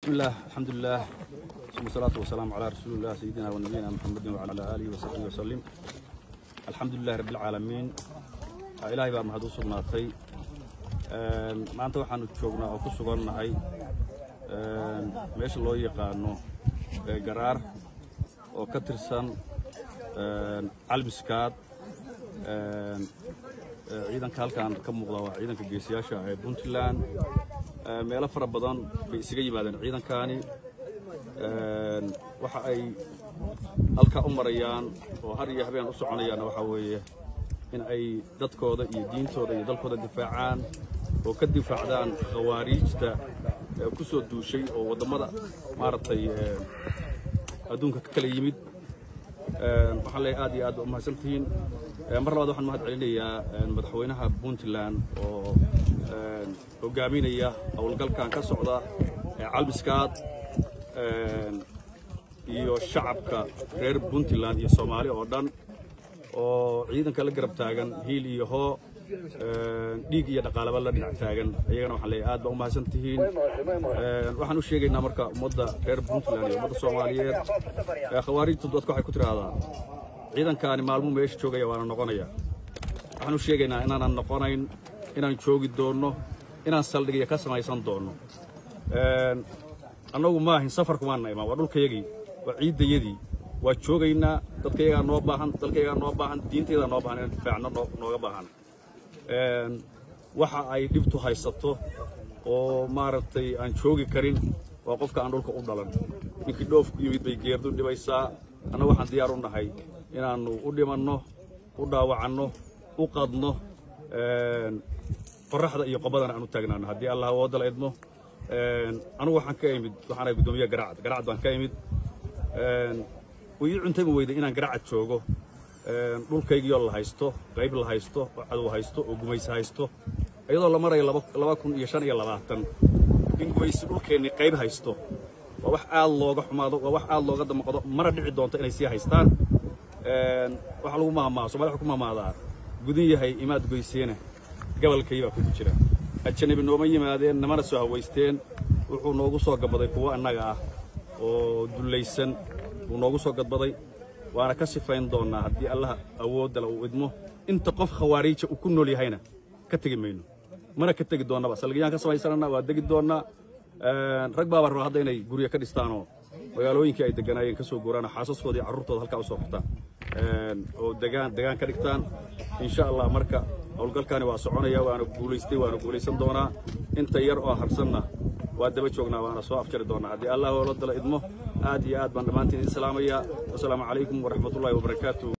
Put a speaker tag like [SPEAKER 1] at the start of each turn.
[SPEAKER 1] بسم الله الحمد لله ثم الصلاة والسلام على رسول الله سيدنا ونبينا محمد وعلى آله وصحبه وسلم. الحمد لله رب العالمين. إلهي بقى مهدو سبناتي ما أنت وحنا تشوفنا أو كسرنا هاي ماشي الله يقانو قرار أو كترسان على مسكات عيدا كان كم مغلوة عيدا كجيسياشة بنتلان meelo fara badan bay isaga yimaadeen ciidankani waxa ay halka u marayaan oo har iyo habeen u soconayaan waxa weeye in ay dadkooda iyo diintooda iyo dalkooda difaacaan oo ka difaacdaan khawaarijta ku soo duushay oo wadamada maartay adduunka ka kala yimid waxa la aad iyo aad u mahadsantiin mar labaad waxaan mahad celinayaa madaxweynaha Puntland oo hogaaminaya howlgalkan ka socda calbiskaad iyo shacabka reer Puntland iyo Soomaali oo dhan oo ciidanka la garab taagan hiil iyo hoo dhiig iyo dhaqaalaba la dhinac taagan ayagana waxaan leeyahay aad ba u mahadsantihiin waxaan u sheegaynaa marka ummadda reer Puntland iyo ummadda Soomaaliyeed khawaarijtu dadku waxay ku tiraahdaa ciidankani maalmo meesha joogaya waana noqonaya waxaan u sheegaynaa inaan noqonayn inaan joogi doono inaan saldhigiya ka samaysan doono annagu ma ahin safarku maana imaan waa dhulkayagii waa ciidayadii waa joogaynaa dadkayagaa noo baahan dalkayagaa noo baahan diinteeda noo baahan inaan difaacno nooga baahan waxa ay dhibtu haysato oo maaragtay aan joogi karin waa qofka aan dhulka u dhalan ninkii dhoof ku yimid bay geerdu dhibaysaa annagu waxaan diyaar u nahay inaannu u dhimanno u dhaawacanno u qadno qorraxda iyo qobadana aan u taagnaano haddii allah wada la idmo anigu waxaan ka imid waxaan gudoomiyaha garacad baan ka imid way cuntay ma weyday inaan garacad joogo dhulkaygii la haysto qayb la haysto oo cadow haysto oo gumaysi haysto iyadoo la marayo 2025 in gumaysi dhulkeenni qayb haysto waa wax aad looga xumaado waa wax aad looga damqado mara dhici doonto inay sii haystaan waxa lagu maamaaso Soomaaliya ku maamaadaa gudin yahay imaad goyseena gobolkayba ku jira ajnabi nooma yimaadeen namana soo haweysteen wuxuu noogu soo gabaday kuwa annaga ah oo dulaysan uu noogu soo gadbaday waana ka sifayn doonaa haddii Allah awood la u idmo inta qof khawaarij uu ku nool yahayna ka tagi mayno mana ka tagi doonaba salgiyaan ka samaysanana waa dagi doonaa rag baa raba hadda inay guriga ka dhistaan oo magaalooyinkii ay deganaayeen ka soo guuraan xaasaskoodii carruurtooda halka u soo qortaan oo degaan ka dhigtaan insha Allah marka howlgalkani waa soconaya waana guulaysan doonaa inta yar oo harsanna waa daba joognaa waana soo afjari doonaa haddii Allah wada la idmo aad iyo aad baan dhamaantiin islaamaya assalaamu calaykum wa rahmatullaahi wa barakaatuh.